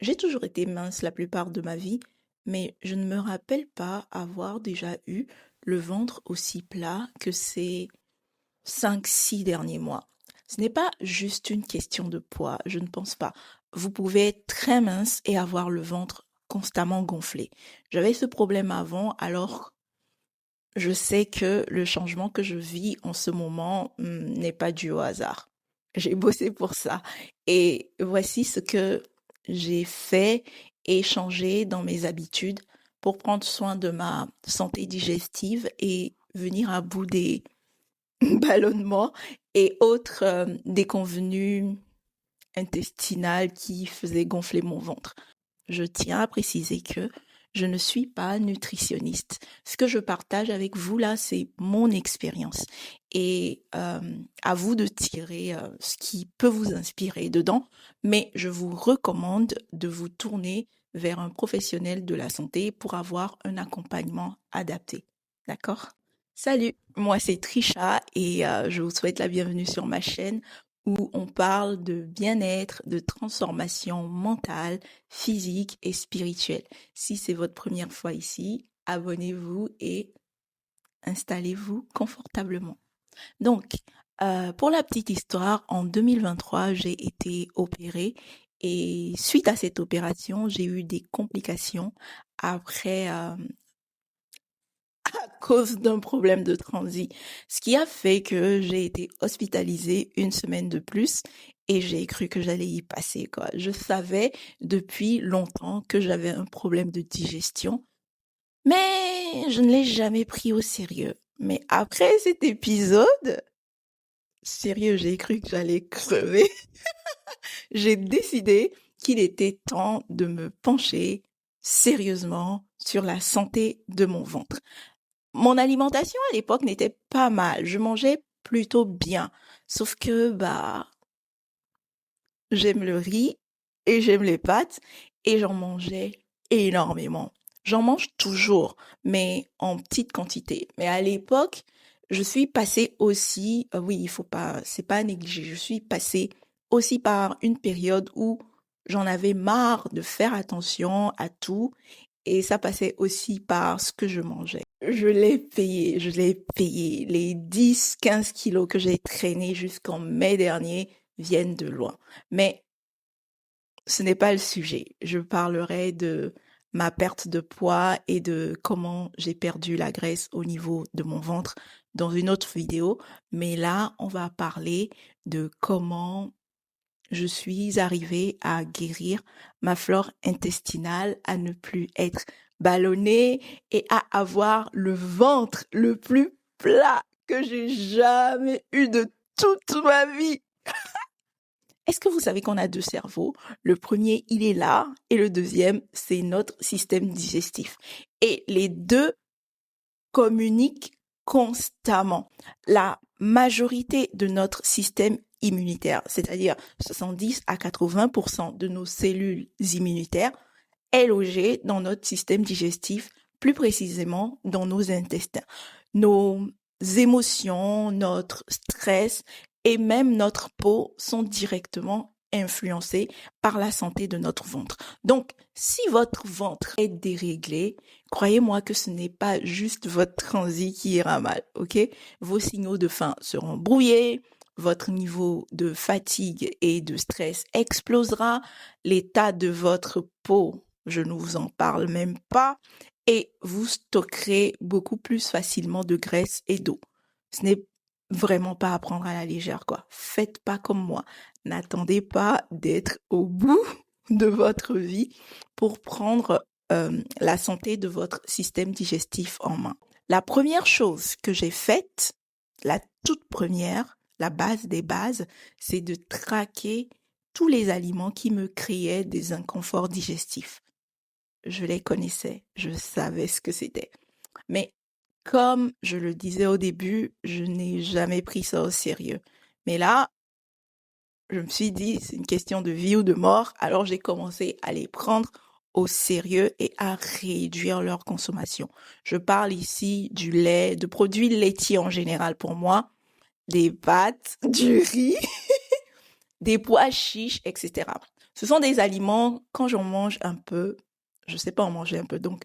J'ai toujours été mince la plupart de ma vie, mais je ne me rappelle pas avoir déjà eu le ventre aussi plat que ces 5, 6 derniers mois. Ce n'est pas juste une question de poids, je ne pense pas. Vous pouvez être très mince et avoir le ventre constamment gonflé. J'avais ce problème avant, alors je sais que le changement que je vis en ce moment n'est pas dû au hasard. J'ai bossé pour ça. Et voici ce que j'ai fait et changé dans mes habitudes pour prendre soin de ma santé digestive et venir à bout des ballonnements et autres déconvenues intestinales qui faisaient gonfler mon ventre. Je tiens à préciser que je ne suis pas nutritionniste. Ce que je partage avec vous là, c'est mon expérience. Et à vous de tirer ce qui peut vous inspirer dedans. Mais je vous recommande de vous tourner vers un professionnel de la santé pour avoir un accompagnement adapté. D'accord? Salut, moi c'est Trisha et je vous souhaite la bienvenue sur ma chaîne où on parle de bien-être, de transformation mentale, physique et spirituelle. Si c'est votre première fois ici, abonnez-vous et installez-vous confortablement. Donc, pour la petite histoire, en 2023, j'ai été opérée et suite à cette opération, j'ai eu des complications après à cause d'un problème de transit, ce qui a fait que j'ai été hospitalisée une semaine de plus et j'ai cru que j'allais y passer, quoi. Je savais depuis longtemps que j'avais un problème de digestion, mais je ne l'ai jamais pris au sérieux. Mais après cet épisode, sérieux, j'ai cru que j'allais crever. J'ai décidé qu'il était temps de me pencher sérieusement sur la santé de mon ventre. Mon alimentation à l'époque n'était pas mal. Je mangeais plutôt bien. Sauf que, j'aime le riz et j'aime les pâtes et j'en mangeais énormément. J'en mange toujours, mais en petite quantité. Mais à l'époque, je suis passée aussi, oui, il faut pas, c'est pas à négliger. Je suis passée aussi par une période où j'en avais marre de faire attention à tout et ça passait aussi par ce que je mangeais. Je l'ai payé. Les 10, 15 kilos que j'ai traînés jusqu'en mai dernier viennent de loin. Mais ce n'est pas le sujet. Je parlerai de ma perte de poids et de comment j'ai perdu la graisse au niveau de mon ventre dans une autre vidéo. Mais là, on va parler de comment je suis arrivée à guérir ma flore intestinale, à ne plus être ballonnée et à avoir le ventre le plus plat que j'ai jamais eu de toute ma vie. Est-ce que vous savez qu'on a deux cerveaux? Le premier, il est là, et le deuxième, c'est notre système digestif. Et les deux communiquent constamment. La majorité de notre système immunitaire, c'est-à-dire 70 à 80% de nos cellules immunitaires, est logée dans notre système digestif, plus précisément dans nos intestins. Nos émotions, notre stress et même notre peau sont directement influencés par la santé de notre ventre. Donc, si votre ventre est déréglé, croyez-moi que ce n'est pas juste votre transit qui ira mal, ok? Vos signaux de faim seront brouillés, votre niveau de fatigue et de stress explosera, l'état de votre peau, je ne vous en parle même pas, et vous stockerez beaucoup plus facilement de graisse et d'eau. Ce n'est vraiment pas à prendre à la légère, quoi. Faites pas comme moi. N'attendez pas d'être au bout de votre vie pour prendre la santé de votre système digestif en main. La première chose que j'ai faite, la toute première, la base des bases, c'est de traquer tous les aliments qui me créaient des inconforts digestifs. Je les connaissais, je savais ce que c'était. Mais comme je le disais au début, je n'ai jamais pris ça au sérieux. Mais là, je me suis dit, c'est une question de vie ou de mort, alors j'ai commencé à les prendre au sérieux et à réduire leur consommation. Je parle ici du lait, de produits laitiers en général pour moi, des pâtes, du riz, des pois chiches, etc. Ce sont des aliments, quand j'en mange un peu, je sais pas en manger un peu, donc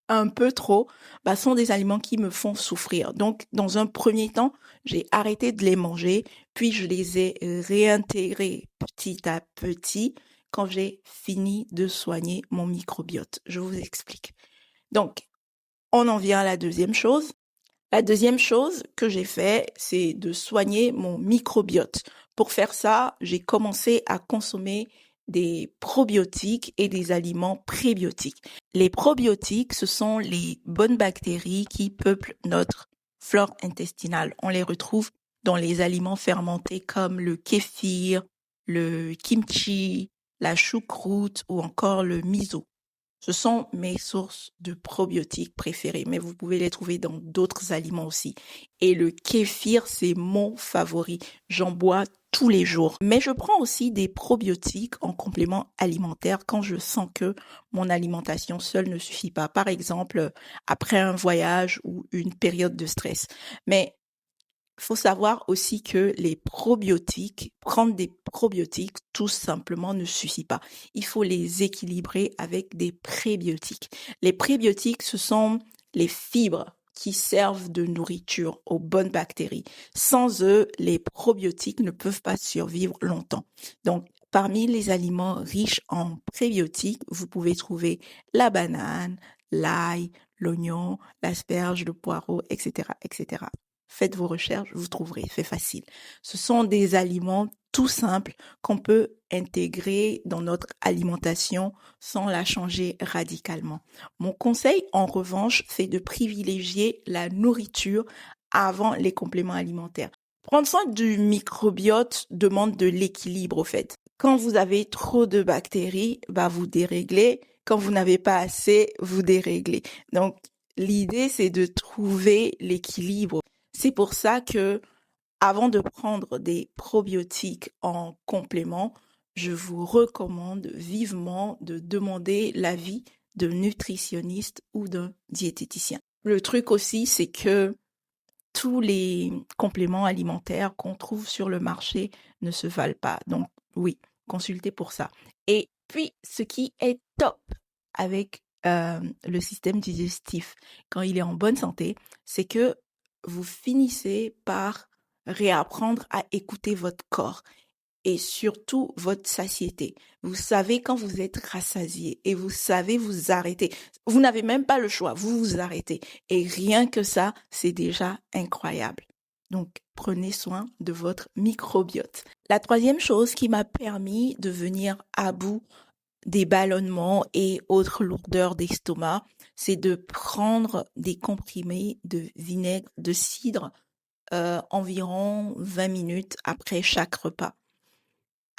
un peu trop, bah, sont des aliments qui me font souffrir. Donc, dans un premier temps, j'ai arrêté de les manger, puis je les ai réintégrés petit à petit quand j'ai fini de soigner mon microbiote. Je vous explique. Donc, on en vient à la deuxième chose. La deuxième chose que j'ai fait, c'est de soigner mon microbiote. Pour faire ça, j'ai commencé à consommer des probiotiques et des aliments prébiotiques. Les probiotiques, ce sont les bonnes bactéries qui peuplent notre flore intestinale. On les retrouve dans les aliments fermentés comme le kéfir, le kimchi, la choucroute ou encore le miso. Ce sont mes sources de probiotiques préférées, mais vous pouvez les trouver dans d'autres aliments aussi. Et le kéfir, c'est mon favori. J'en bois tous les jours. Mais je prends aussi des probiotiques en complément alimentaire quand je sens que mon alimentation seule ne suffit pas. Par exemple, après un voyage ou une période de stress. Mais il faut savoir aussi que les probiotiques, prendre des probiotiques tout simplement ne suffit pas. Il faut les équilibrer avec des prébiotiques. Les prébiotiques, ce sont les fibres qui servent de nourriture aux bonnes bactéries. Sans eux, les probiotiques ne peuvent pas survivre longtemps. Donc, parmi les aliments riches en prébiotiques, vous pouvez trouver la banane, l'ail, l'oignon, l'asperge, le poireau, etc., etc. Faites vos recherches, vous trouverez, c'est facile. Ce sont des aliments tout simples qu'on peut intégrer dans notre alimentation sans la changer radicalement. Mon conseil, en revanche, c'est de privilégier la nourriture avant les compléments alimentaires. Prendre soin du microbiote demande de l'équilibre, au fait. Quand vous avez trop de bactéries, bah, vous déréglez. Quand vous n'avez pas assez, vous déréglez. Donc, l'idée, c'est de trouver l'équilibre. C'est pour ça que, avant de prendre des probiotiques en complément, je vous recommande vivement de demander l'avis d'un nutritionniste ou d'un diététicien. Le truc aussi, c'est que tous les compléments alimentaires qu'on trouve sur le marché ne se valent pas. Donc oui, consultez pour ça. Et puis, ce qui est top avec le système digestif, quand il est en bonne santé, c'est que vous finissez par réapprendre à écouter votre corps et surtout votre satiété. Vous savez quand vous êtes rassasié et vous savez vous arrêter. Vous n'avez même pas le choix, vous vous arrêtez. Et rien que ça, c'est déjà incroyable. Donc, prenez soin de votre microbiote. La troisième chose qui m'a permis de venir à bout des ballonnements et autres lourdeurs d'estomac, c'est de prendre des comprimés de vinaigre de cidre environ 20 minutes après chaque repas.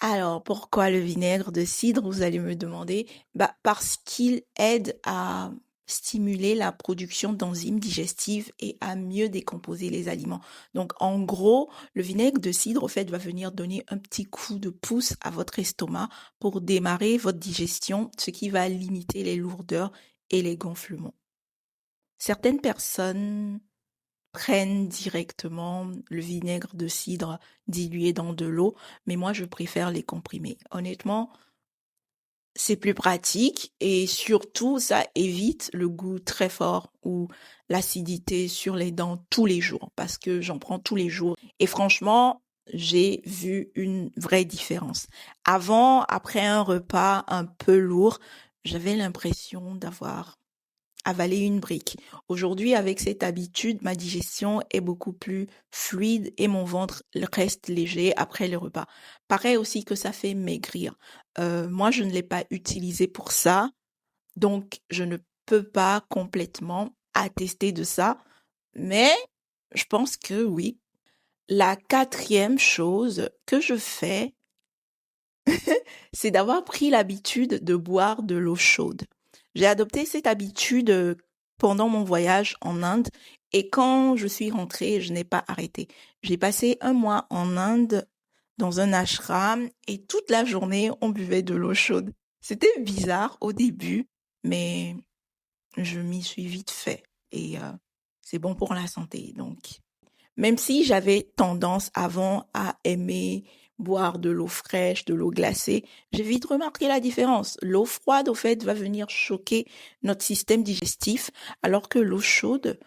Alors, pourquoi le vinaigre de cidre, vous allez me demander? Bah, parce qu'il aide à stimuler la production d'enzymes digestives et à mieux décomposer les aliments. Donc, en gros, le vinaigre de cidre, au fait, va venir donner un petit coup de pouce à votre estomac pour démarrer votre digestion, ce qui va limiter les lourdeurs et les gonflements. Certaines personnes prennent directement le vinaigre de cidre dilué dans de l'eau, mais moi je préfère les comprimés. Honnêtement, c'est plus pratique et surtout ça évite le goût très fort ou l'acidité sur les dents tous les jours parce que j'en prends tous les jours et franchement, j'ai vu une vraie différence. Avant, après un repas un peu lourd, j'avais l'impression d'avoir avaler une brique. Aujourd'hui, avec cette habitude, ma digestion est beaucoup plus fluide et mon ventre reste léger après les repas. Pareil aussi que ça fait maigrir. Moi, je ne l'ai pas utilisé pour ça, donc je ne peux pas complètement attester de ça, mais je pense que oui. La quatrième chose que je fais, c'est d'avoir pris l'habitude de boire de l'eau chaude. J'ai adopté cette habitude pendant mon voyage en Inde et quand je suis rentrée, je n'ai pas arrêté. J'ai passé un mois en Inde dans un ashram et toute la journée, on buvait de l'eau chaude. C'était bizarre au début, mais je m'y suis vite fait et c'est bon pour la santé. Donc, même si j'avais tendance avant à aimer boire de l'eau fraîche, de l'eau glacée, j'ai vite remarqué la différence. L'eau froide, au fait, va venir choquer notre système digestif, alors que l'eau chaude,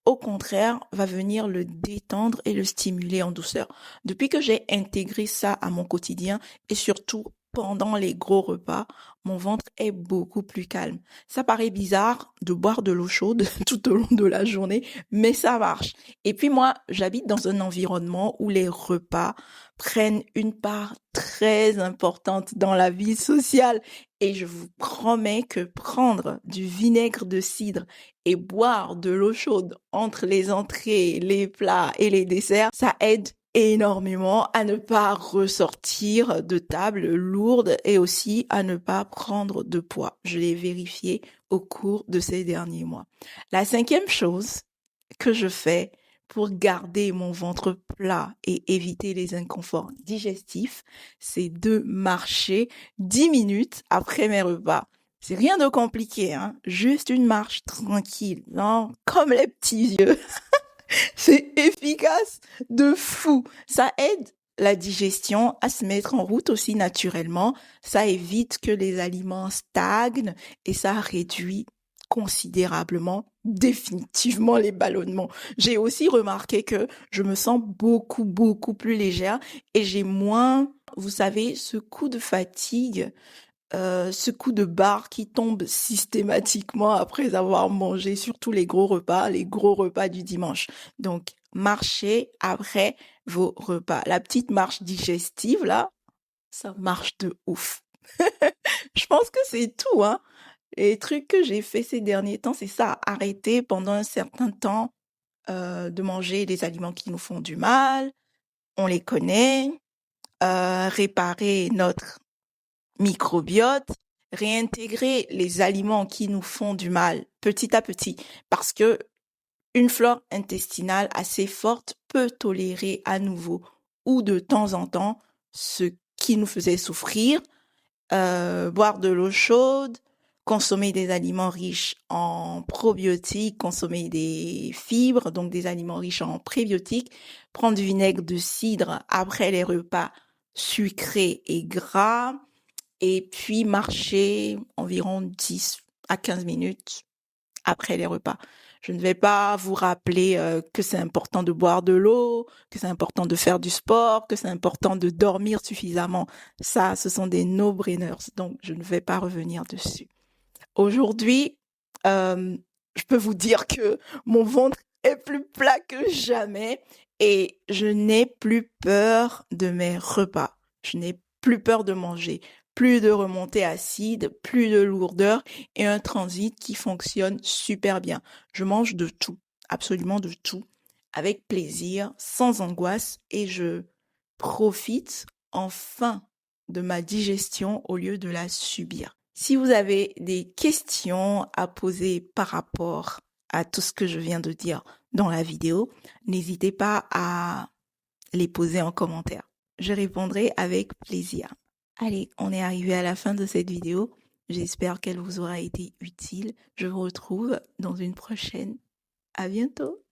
au contraire, va venir le détendre et le stimuler en douceur. Depuis que j'ai intégré ça à mon quotidien et surtout pendant les gros repas, mon ventre est beaucoup plus calme. Ça paraît bizarre de boire de l'eau chaude tout au long de la journée, mais ça marche. Et puis moi, j'habite dans un environnement où les repas prennent une part très importante dans la vie sociale. Et je vous promets que prendre du vinaigre de cidre et boire de l'eau chaude entre les entrées, les plats et les desserts, ça aide énormément à ne pas ressortir de table lourde et aussi à ne pas prendre de poids. Je l'ai vérifié au cours de ces derniers mois. La cinquième chose que je fais pour garder mon ventre plat et éviter les inconforts digestifs, c'est de marcher 10 minutes après mes repas. C'est rien de compliqué, hein. Juste une marche tranquille, non, comme les petits yeux. C'est efficace de fou. Ça aide la digestion à se mettre en route aussi naturellement. Ça évite que les aliments stagnent et ça réduit considérablement, définitivement les ballonnements. J'ai aussi remarqué que je me sens beaucoup plus légère et j'ai moins, vous savez, ce coup de fatigue, ce coup de barre qui tombe systématiquement après avoir mangé, surtout les gros repas du dimanche. Donc, marchez après vos repas. La petite marche digestive, là, ça marche de ouf. Je pense que c'est tout, hein. Les trucs que j'ai fait ces derniers temps, c'est ça, arrêter pendant un certain temps de manger des aliments qui nous font du mal, on les connaît, réparer notre microbiote, réintégrer les aliments qui nous font du mal petit à petit, parce que une flore intestinale assez forte peut tolérer à nouveau ou de temps en temps ce qui nous faisait souffrir, boire de l'eau chaude, consommer des aliments riches en probiotiques, consommer des fibres, donc des aliments riches en prébiotiques, prendre du vinaigre de cidre après les repas sucrés et gras, et puis marcher environ 10 à 15 minutes après les repas. Je ne vais pas vous rappeler que c'est important de boire de l'eau, que c'est important de faire du sport, que c'est important de dormir suffisamment. Ça, ce sont des no-brainers, donc je ne vais pas revenir dessus. Aujourd'hui, je peux vous dire que mon ventre est plus plat que jamais et je n'ai plus peur de mes repas. Je n'ai plus peur de manger, plus de remontées acides, plus de lourdeur et un transit qui fonctionne super bien. Je mange de tout, absolument de tout, avec plaisir, sans angoisse et je profite enfin de ma digestion au lieu de la subir. Si vous avez des questions à poser par rapport à tout ce que je viens de dire dans la vidéo, n'hésitez pas à les poser en commentaire. Je répondrai avec plaisir. Allez, on est arrivé à la fin de cette vidéo. J'espère qu'elle vous aura été utile. Je vous retrouve dans une prochaine. À bientôt.